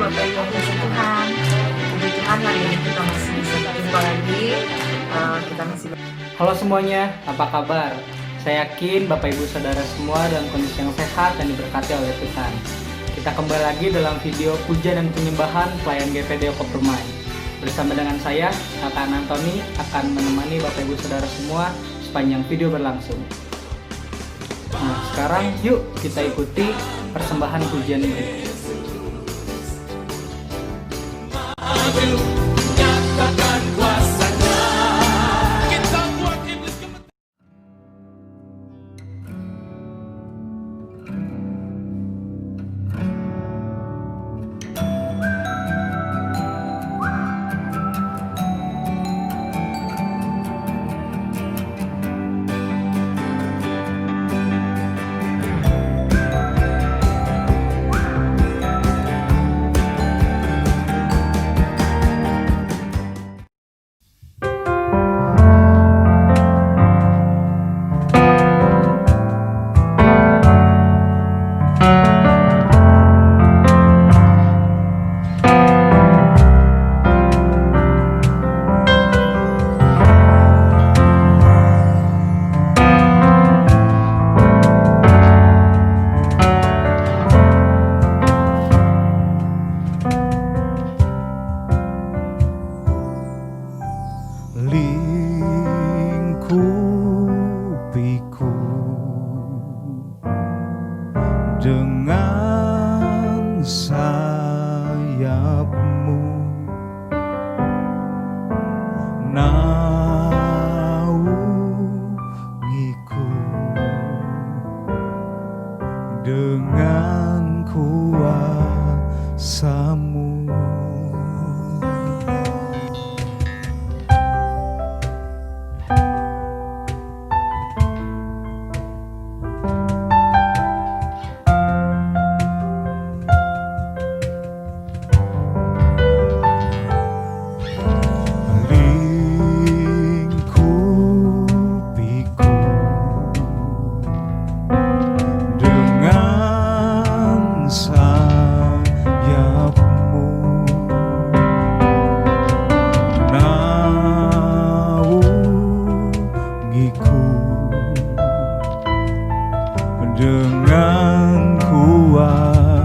Puji Tuhan. Puji Tuhan hari ini kita masih bisa berjumpa lagi. Kita masih Halo semuanya, apa kabar? Saya yakin Bapak Ibu Saudara semua dalam kondisi yang sehat dan diberkati oleh Tuhan. Kita kembali lagi dalam video pujian dan penyembahan pelayan GPD Kopermai. Bersama dengan saya, Kakak Antoni akan menemani Bapak Ibu Saudara semua sepanjang video berlangsung. Nah, sekarang yuk kita ikuti persembahan pujian ini. Nyatakan kuasa-Nya. Kita buat iblis lingkupiku dengan sayapmu, naungiku dengan kuasa-Mu. Lingkupiku dengan sayapmu, naungiku dengan kuasa-Mu.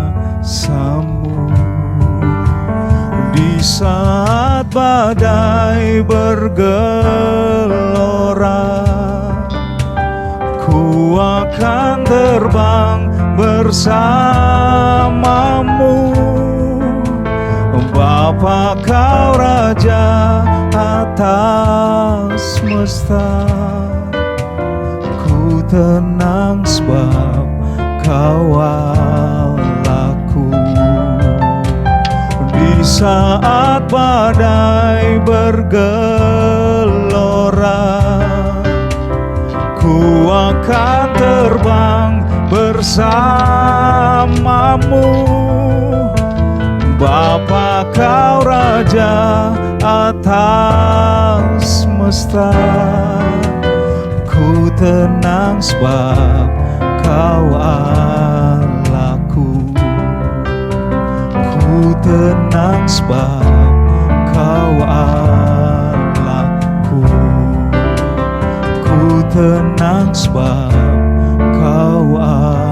Di saat badai bergelora, ku akan terbang bersamamu. Bapa, Kau Raja atas semesta, ku tenang sebab Kau Allahku. Di saat badai bergelora, ku akan terbang bersamamu. Bapa, Kau Raja atas semesta, ku tenang sebab Kau Allahku. Ku tenang sebab Kau Allahku. Ku tenang sebab Kau Allahku.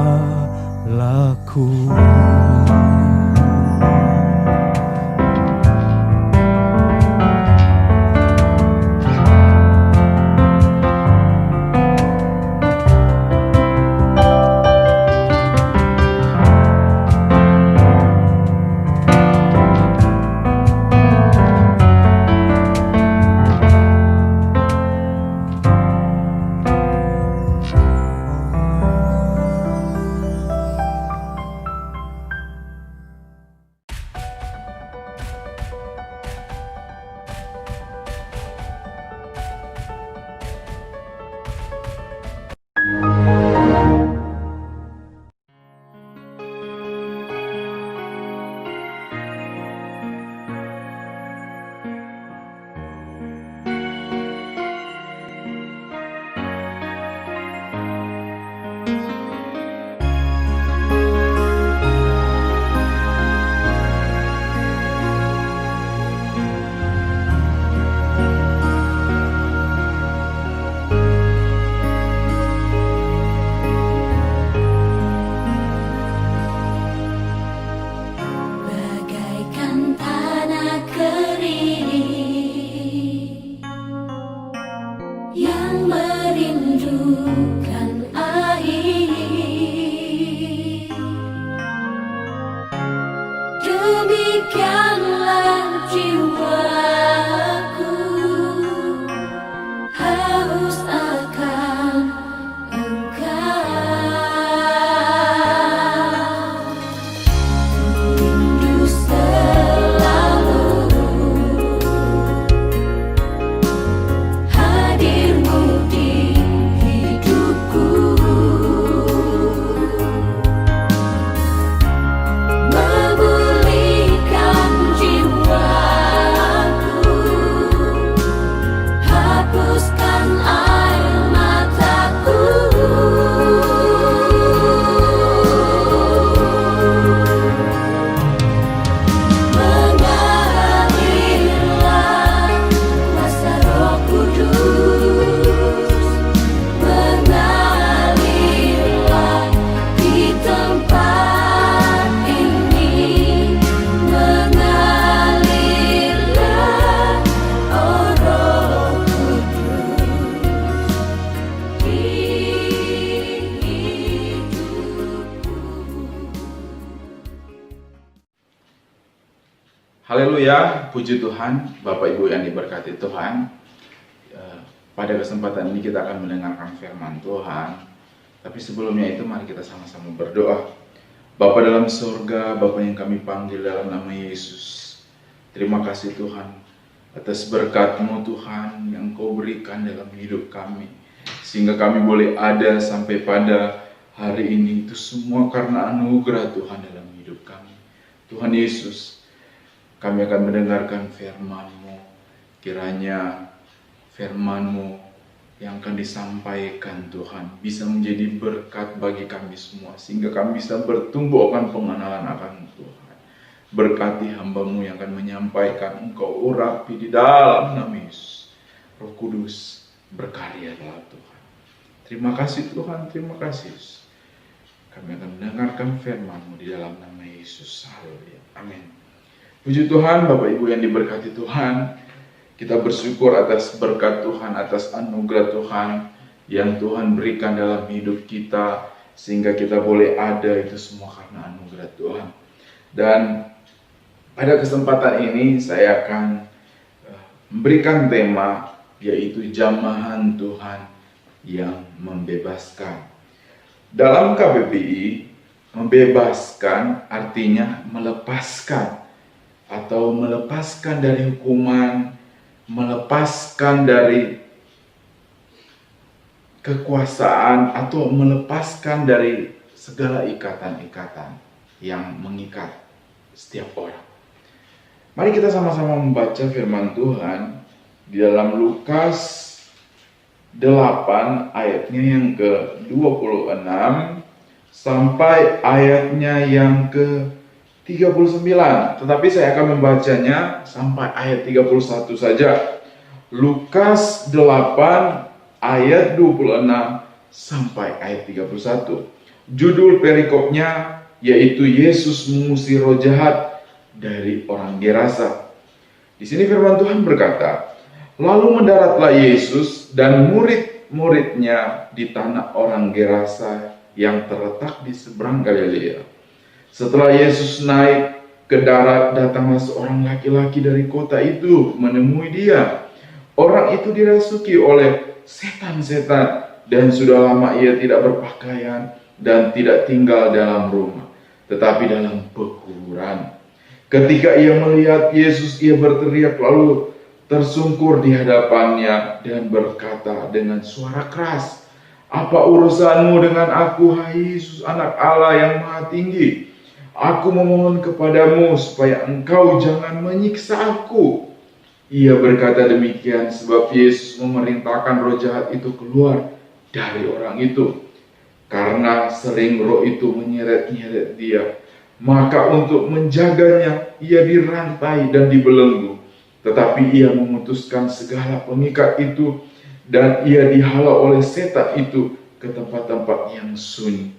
Haleluya, puji Tuhan, Bapak Ibu yang diberkati Tuhan. Pada kesempatan ini kita akan mendengarkan firman Tuhan. Tapi sebelumnya itu mari kita sama-sama berdoa. Bapa dalam surga, Bapa yang kami panggil dalam nama Yesus. Terima kasih Tuhan atas berkat-Mu Tuhan yang Kau berikan dalam hidup kami. Sehingga kami boleh ada sampai pada hari ini. Itu semua karena anugerah Tuhan dalam hidup kami. Tuhan Yesus, kami akan mendengarkan firman-Mu. Kiranya firman-Mu yang akan disampaikan Tuhan bisa menjadi berkat bagi kami semua. Sehingga kami bisa bertumbuh akan pengenalan akan Tuhan. Berkati hamba-Mu yang akan menyampaikan, Engkau urapi di dalam nama Yesus. Roh Kudus berkarya dalam Tuhan. Terima kasih Tuhan, terima kasih Yesus. Kami akan mendengarkan firman-Mu di dalam nama Yesus. Haleluya. Amin. Puji Tuhan, Bapak Ibu yang diberkati Tuhan, kita bersyukur atas berkat Tuhan, atas anugerah Tuhan yang Tuhan berikan dalam hidup kita, sehingga kita boleh ada, itu semua karena anugerah Tuhan. Dan pada kesempatan ini saya akan memberikan tema, yaitu jamahan Tuhan yang membebaskan. Dalam KBBI, membebaskan artinya melepaskan, atau melepaskan dari hukuman, melepaskan dari kekuasaan, atau melepaskan dari segala ikatan-ikatan yang mengikat setiap orang. Mari kita sama-sama membaca firman Tuhan di dalam Lukas 8 ayatnya yang ke-26 sampai ayatnya yang ke-39. Tetapi saya akan membacanya sampai ayat 31 saja. Lukas 8 ayat 26 sampai ayat 31. Judul perikopnya yaitu Yesus mengusir roh jahat dari orang Gerasa. Di sini firman Tuhan berkata, lalu mendaratlah Yesus dan murid-muridnya di tanah orang Gerasa yang terletak di seberang Galilea. Setelah Yesus naik ke darat, datanglah seorang laki-laki dari kota itu menemui dia. Orang itu dirasuki oleh setan-setan dan sudah lama ia tidak berpakaian dan tidak tinggal dalam rumah, tetapi dalam pekuburan. Ketika ia melihat Yesus, ia berteriak lalu tersungkur di hadapannya dan berkata dengan suara keras, "Apa urusanmu dengan aku, hai Yesus, anak Allah yang maha tinggi? Aku memohon kepadamu supaya engkau jangan menyiksa aku." Ia berkata demikian sebab Yesus memerintahkan roh jahat itu keluar dari orang itu. Karena sering roh itu menyeret-nyeret dia, maka untuk menjaganya ia dirantai dan dibelenggu. Tetapi ia memutuskan segala pengikat itu dan ia dihalau oleh setan itu ke tempat-tempat yang sunyi.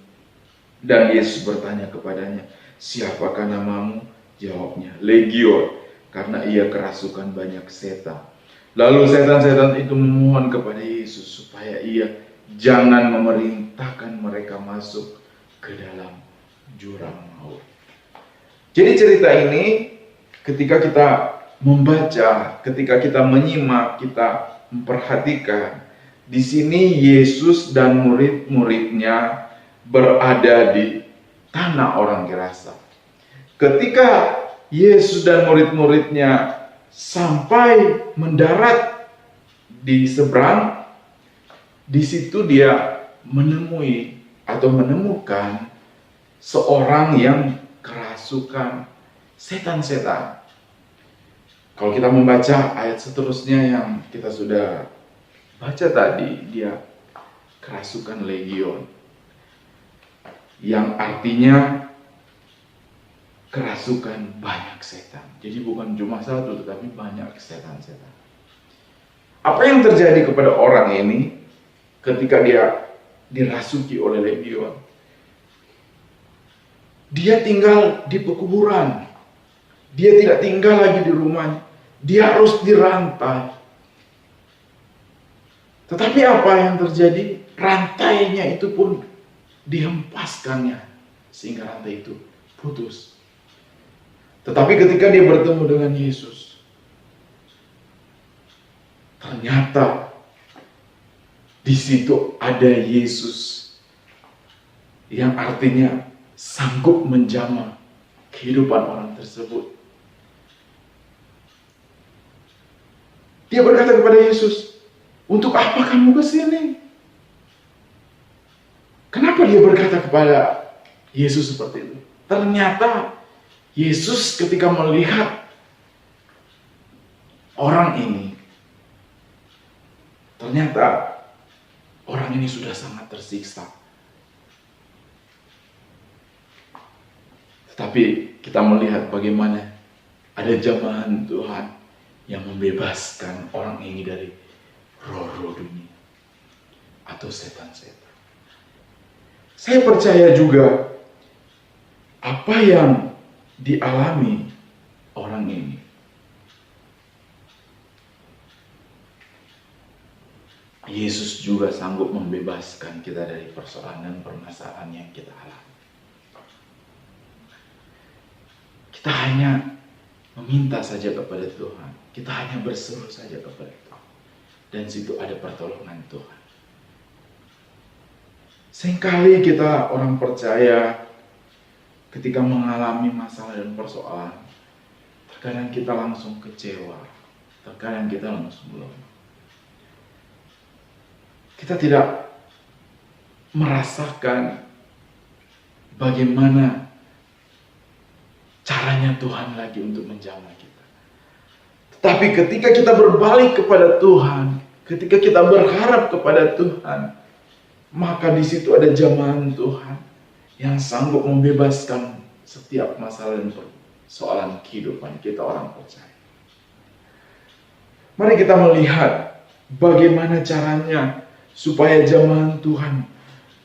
Dan Yesus bertanya kepadanya, "Siapakah namamu?" Jawabnya, "Legion," karena ia kerasukan banyak setan. Lalu setan-setan itu memohon kepada Yesus supaya ia jangan memerintahkan mereka masuk ke dalam jurang maut. Jadi cerita ini ketika kita membaca, ketika kita menyimak, kita memperhatikan, di sini Yesus dan murid-muridnya berada di tanah orang Gerasa. Ketika Yesus dan murid-muridnya sampai mendarat di seberang, di situ dia menemui atau menemukan seorang yang kerasukan setan-setan. Kalau kita membaca ayat seterusnya yang kita sudah baca tadi, dia kerasukan legion, yang artinya kerasukan banyak setan. Jadi bukan cuma satu, tetapi banyak setan-setan. Apa yang terjadi kepada orang ini ketika dia dirasuki oleh legion? Dia tinggal di pekuburan. Dia tidak tinggal lagi di rumahnya. Dia harus dirantai. Tetapi apa yang terjadi? Rantainya itu pun dihempaskannya sehingga rantai itu putus. Tetapi ketika dia bertemu dengan Yesus, ternyata di situ ada Yesus yang artinya sanggup menjamah kehidupan orang tersebut. Dia berkata kepada Yesus, "Untuk apa kamu ke sini?" Kenapa dia berkata kepada Yesus seperti itu? Ternyata Yesus ketika melihat orang ini, ternyata orang ini sudah sangat tersiksa. Tetapi kita melihat bagaimana ada jamahan Tuhan yang membebaskan orang ini dari roh-roh dunia atau setan-setan. Saya percaya juga apa yang dialami orang ini Yesus juga sanggup membebaskan kita dari persoalan dan permasalahan yang kita alami. Kita hanya meminta saja kepada Tuhan. Kita hanya berseru saja kepada Tuhan. Dan situ ada pertolongan Tuhan. Seringkali kita orang percaya ketika mengalami masalah dan persoalan, terkadang kita langsung kecewa, terkadang kita langsung lemah. Kita tidak merasakan bagaimana caranya Tuhan lagi untuk menjamah kita. Tetapi ketika kita berbalik kepada Tuhan, ketika kita berharap kepada Tuhan, maka di situ ada jamahan Tuhan yang sanggup membebaskan setiap masalah dan persoalan kehidupan kita orang percaya. Mari kita melihat bagaimana caranya supaya jamahan Tuhan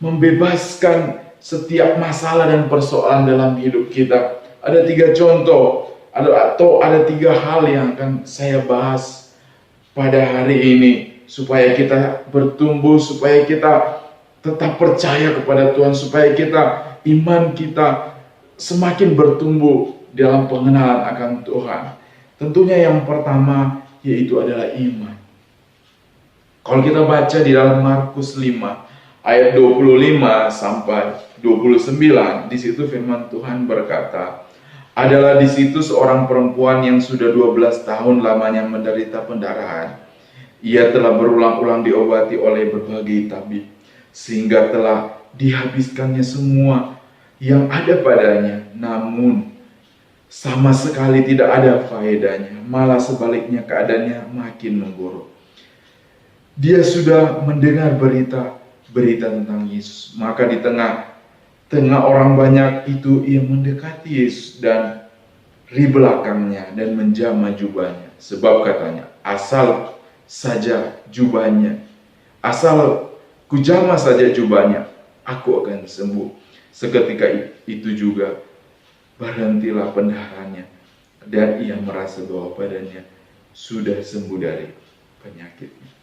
membebaskan setiap masalah dan persoalan dalam hidup kita. Ada 3 contoh, atau ada 3 hal yang akan saya bahas pada hari ini supaya kita bertumbuh, supaya kita tetap percaya kepada Tuhan, supaya iman kita semakin bertumbuh dalam pengenalan akan Tuhan. Tentunya yang pertama yaitu adalah iman. Kalau kita baca di dalam Markus 5 ayat 25 sampai 29, di situ firman Tuhan berkata, "Adalah di situ seorang perempuan yang sudah 12 tahun lamanya menderita pendarahan. Ia telah berulang-ulang diobati oleh berbagai tabib, sehingga telah dihabiskannya semua yang ada padanya, namun sama sekali tidak ada faedahnya, malah sebaliknya keadaannya makin memburuk. Dia sudah mendengar berita tentang Yesus, maka di tengah orang banyak itu ia mendekati Yesus dan di belakangnya dan menjamah jubahnya, sebab katanya, asal kujamah saja jubahnya, aku akan sembuh. Seketika itu juga berhentilah pendarahannya dan ia merasa bahwa badannya sudah sembuh dari penyakitnya."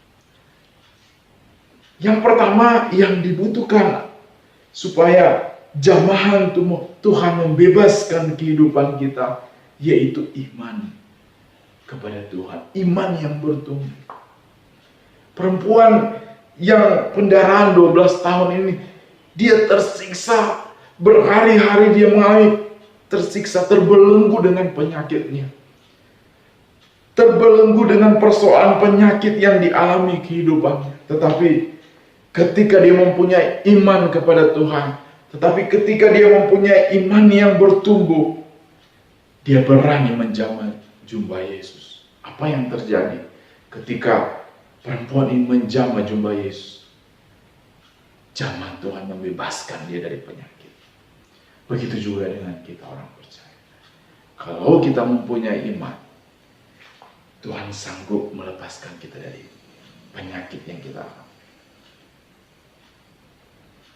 Yang pertama yang dibutuhkan supaya jamahan Tuhan membebaskan kehidupan kita, yaitu iman kepada Tuhan, iman yang bertumbuh. Perempuan yang pendarahan 12 tahun ini, dia tersiksa berhari-hari, dia mengalami tersiksa, terbelenggu dengan penyakitnya, terbelenggu dengan persoalan penyakit yang dialami kehidupannya. Tetapi ketika dia mempunyai iman kepada Tuhan, tetapi ketika dia mempunyai iman yang bertumbuh, dia berani menjamah jubah Yesus. Apa yang terjadi ketika perempuan ini menjamah jubah Yesus? Jamahan Tuhan membebaskan dia dari penyakit. Begitu juga dengan kita orang percaya. Kalau kita mempunyai iman, Tuhan sanggup melepaskan kita dari penyakit yang kita alami.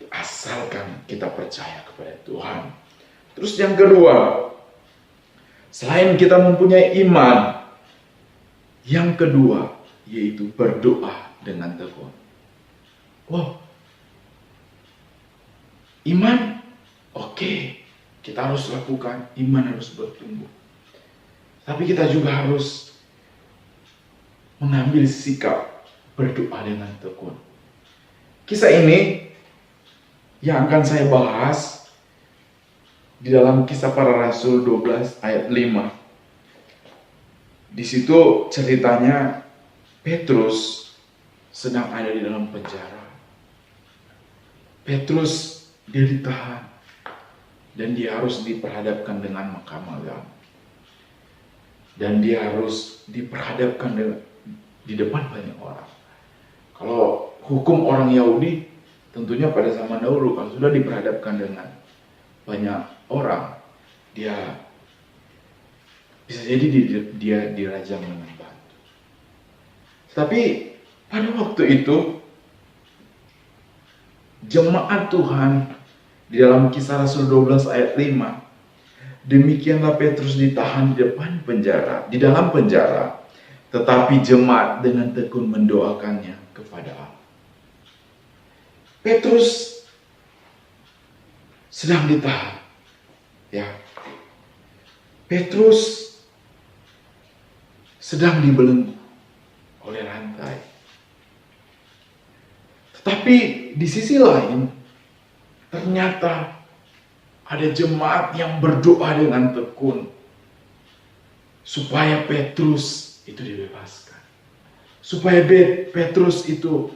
Asalkan kita percaya kepada Tuhan. Terus yang kedua, selain kita mempunyai iman, yang kedua yaitu berdoa dengan tekun. Wow, iman, oke, kita harus lakukan, iman harus bertumbuh. Tapi kita juga harus mengambil sikap berdoa dengan tekun. Kisah ini yang akan saya bahas di dalam Kisah Para Rasul 12 ayat 5. Di situ ceritanya Petrus sedang ada di dalam penjara. Petrus dia ditahan dan dia harus diperhadapkan dengan mahkamah agama. Dan dia harus diperhadapkan di depan banyak orang. Kalau hukum orang Yahudi, tentunya pada zaman dahulu kalau sudah diperhadapkan dengan banyak orang, dia bisa jadi dia dirajam dengan batu. Tapi pada waktu itu jemaat Tuhan di dalam Kisah Rasul 12 ayat 5, demikianlah Petrus ditahan di depan penjara, di dalam penjara, tetapi jemaat dengan tekun mendoakannya kepada Allah. Petrus sedang ditahan, ya. Petrus sedang dibelenggu oleh rantai. Tetapi di sisi lain, ternyata ada jemaat yang berdoa dengan tekun supaya Petrus itu dibebaskan. Supaya Petrus itu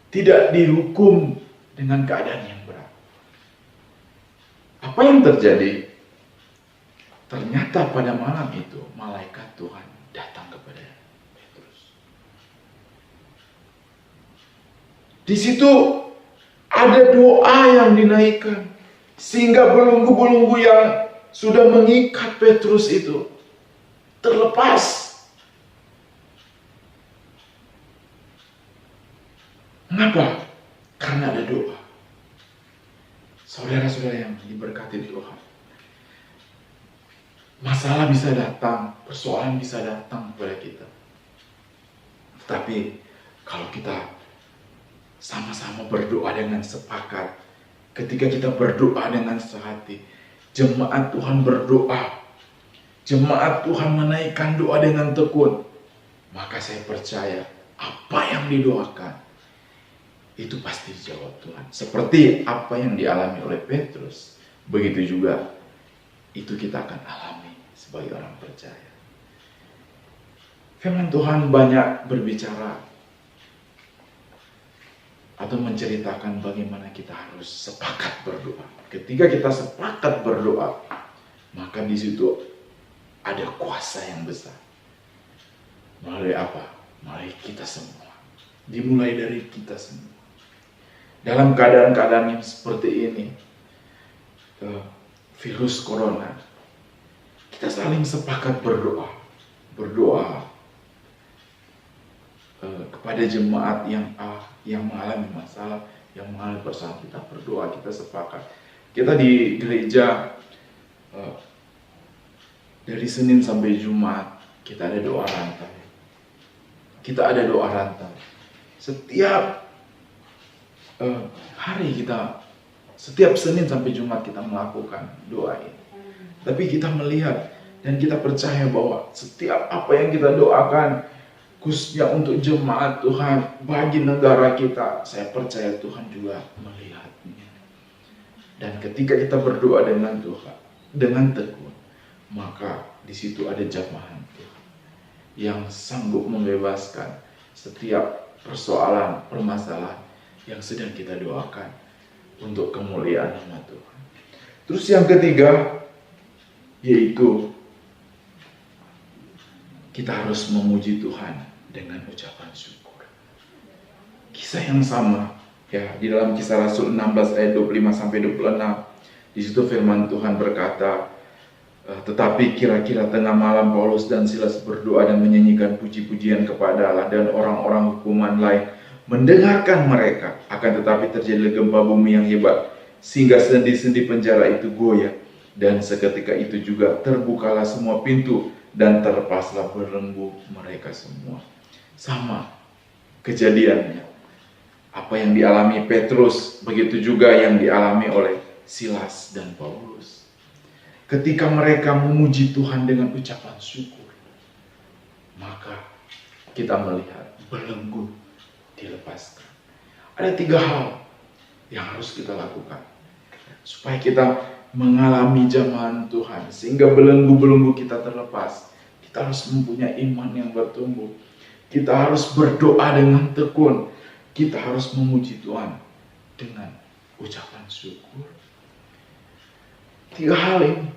tidak dihukum dengan keadaan yang berat. Apa yang terjadi? Ternyata pada malam itu malaikat Tuhan datang kepada Petrus. Di situ ada doa yang dinaikkan sehingga belenggu-belenggu yang sudah mengikat Petrus itu terlepas. Mengapa? Karena ada doa. Saudara-saudara yang diberkati Tuhan, masalah bisa datang, persoalan bisa datang kepada kita. Tetapi kalau kita sama-sama berdoa dengan sepakat, ketika kita berdoa dengan sehati, jemaat Tuhan berdoa, jemaat Tuhan menaikkan doa dengan tekun, maka saya percaya apa yang didoakan itu pasti dijawab Tuhan. Seperti apa yang dialami oleh Petrus, begitu juga itu kita akan alami sebagai orang percaya. Firman Tuhan banyak berbicara atau menceritakan bagaimana kita harus sepakat berdoa. Ketika kita sepakat berdoa, maka di situ ada kuasa yang besar. Melalui apa? Melalui kita semua. Dimulai dari kita semua. Dalam keadaan-keadaan yang seperti ini, virus corona, kita saling sepakat berdoa. Berdoa kepada jemaat yang mengalami masalah, yang mengalami persoalan, kita berdoa, kita sepakat. Kita di gereja dari Senin sampai Jumat kita ada doa rantai. Kita ada doa rantai. Setiap hari kita, setiap Senin sampai Jumat kita melakukan doa ini. Tapi kita melihat dan kita percaya bahwa setiap apa yang kita doakan, khususnya untuk jemaat Tuhan, bagi negara kita, saya percaya Tuhan juga melihatnya. Dan ketika kita berdoa dengan Tuhan, dengan tekun, maka di situ ada jamahan Tuhan yang sanggup membebaskan setiap persoalan, permasalahan yang sedang kita doakan untuk kemuliaan nama Tuhan. Terus yang ketiga, yaitu kita harus memuji Tuhan dengan ucapan syukur. Kisah yang sama ya di dalam Kisah Rasul 16 ayat 25 sampai 26. Di situ firman Tuhan berkata, tetapi kira-kira tengah malam Paulus dan Silas berdoa dan menyanyikan puji-pujian kepada Allah, dan orang-orang hukuman lain mendengarkan mereka. Akan tetapi terjadi gempa bumi yang hebat sehingga sendi-sendi penjara itu goyah, dan seketika itu juga terbukalah semua pintu dan terlepaslah belenggu mereka semua. Sama kejadiannya. Apa yang dialami Petrus, begitu juga yang dialami oleh Silas dan Paulus. ketika mereka memuji Tuhan dengan ucapan syukur, maka kita melihat belenggu dilepaskan. Ada 3 hal yang harus kita lakukan supaya kita mengalami jamahan Tuhan, sehingga belenggu-belenggu kita terlepas. Kita harus mempunyai iman yang bertumbuh. Kita harus berdoa dengan tekun. Kita harus memuji Tuhan dengan ucapan syukur. 3 hal ini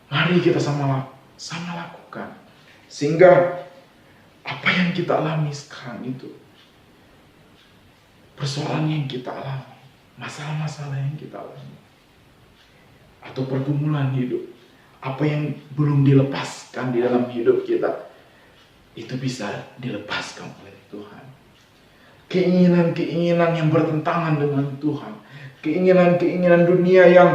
mari kita sama lakukan, sehingga apa yang kita alami sekarang itu, persoalan yang kita alami, masalah-masalah yang kita alami, atau pergumulan hidup, apa yang belum dilepaskan di dalam hidup kita, itu bisa dilepaskan oleh Tuhan. Keinginan-keinginan yang bertentangan dengan Tuhan, keinginan-keinginan dunia yang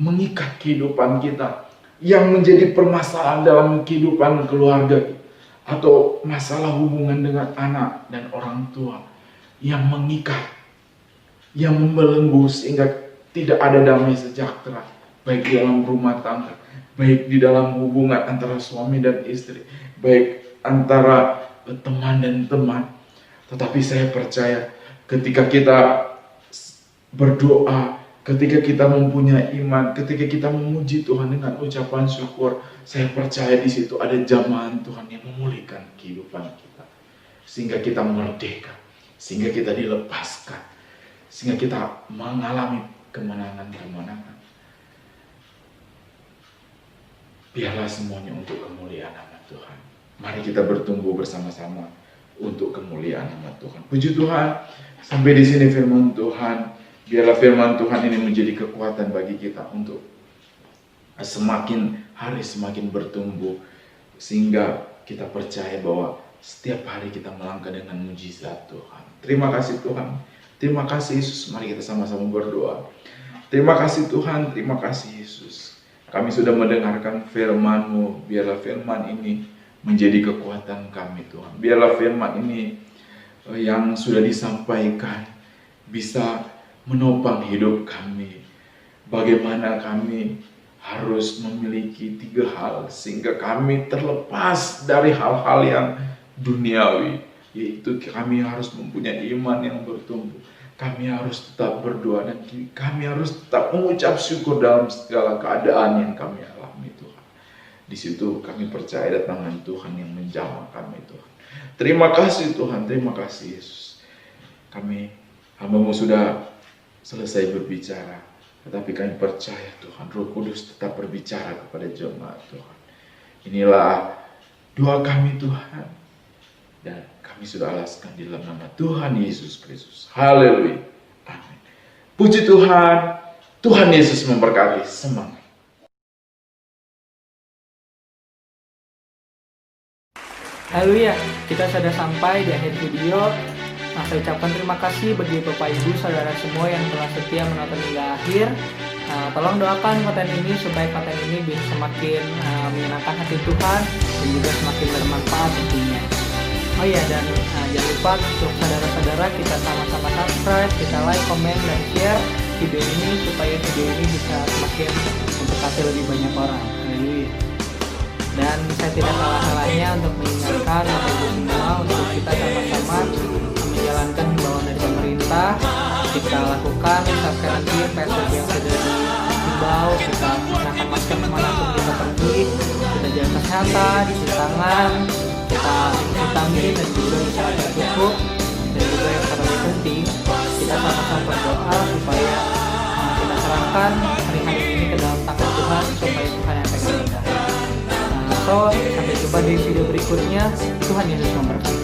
mengikat kehidupan kita, yang menjadi permasalahan dalam kehidupan keluarga kita, atau masalah hubungan dengan anak dan orang tua yang mengikat, yang membelenggu sehingga tidak ada damai sejahtera, baik di dalam rumah tangga, baik di dalam hubungan antara suami dan istri, baik antara teman dan teman. Tetapi saya percaya ketika kita berdoa, ketika kita mempunyai iman, ketika kita memuji Tuhan dengan ucapan syukur, saya percaya di situ ada jamahan Tuhan yang memulihkan kehidupan kita, sehingga kita merdeka, sehingga kita dilepaskan, sehingga kita mengalami kemenangan-kemenangan. Biarlah semuanya untuk kemuliaan nama Tuhan. Mari kita bertumbuh bersama-sama untuk kemuliaan nama Tuhan. Puji Tuhan, sampai di sini firman Tuhan. Biarlah firman Tuhan ini menjadi kekuatan bagi kita untuk semakin hari semakin bertumbuh, sehingga kita percaya bahwa setiap hari kita melangkah dengan mujizat Tuhan. Terima kasih Tuhan. Terima kasih Yesus. Mari kita sama-sama berdoa. Terima kasih Tuhan. Terima kasih Yesus. Kami sudah mendengarkan firman-Mu. Biarlah firman ini menjadi kekuatan kami Tuhan. Biarlah firman ini yang sudah disampaikan bisa menopang hidup kami. Bagaimana kami harus memiliki 3 hal sehingga kami terlepas dari hal-hal yang duniawi, yaitu kami harus mempunyai iman yang bertumbuh, kami harus tetap berdoa, dan kami harus tetap mengucap syukur dalam segala keadaan yang kami alami Tuhan. Di situ kami percaya ada tangan Tuhan yang menjamah kami Tuhan. Terima kasih Tuhan, terima kasih Yesus. Kami hamba-Mu sudah selesai berbicara, tetapi kami percaya Tuhan, Roh Kudus tetap berbicara kepada jemaat Tuhan. Inilah doa kami Tuhan, dan kami sudah alaskan di dalam nama Tuhan Yesus Kristus. Haleluya. Amin. Puji Tuhan. Tuhan Yesus memberkati. Semangat. Haleluya, kita sudah sampai di akhir video. Saya ucapkan terima kasih bagi Bapak Ibu Saudara semua yang telah setia menonton hingga akhir. Tolong doakan konten ini supaya konten ini bisa semakin menyenangkan hati Tuhan dan juga semakin bermanfaat tentunya. Oh iya, dan jangan lupa untuk saudara-saudara kita sama-sama subscribe, kita like, komen, dan share video ini supaya video ini bisa semakin mendekati lebih banyak orang. Haleluya. Dan saya tidak kalah-kalahnya untuk mengingatkan Bapak Ibu semua untuk kita sama-sama menjalankan himbauan dari pemerintah. Kita lakukan karantina PSBB yang sudah dihimbau, kita gunakan masker kemanapun kita pergi, kita jaga kesehatan, cuci tangan, kita vitamin dan juga istirahat cukup, dan juga yang terlebih penting kita sama-sama berdoa supaya kita serahkan hari-hari ini ke dalam tangan Tuhan supaya Tuhan yang akan berkati. So, sampai jumpa di video berikutnya. Tuhan Yesus memberkati.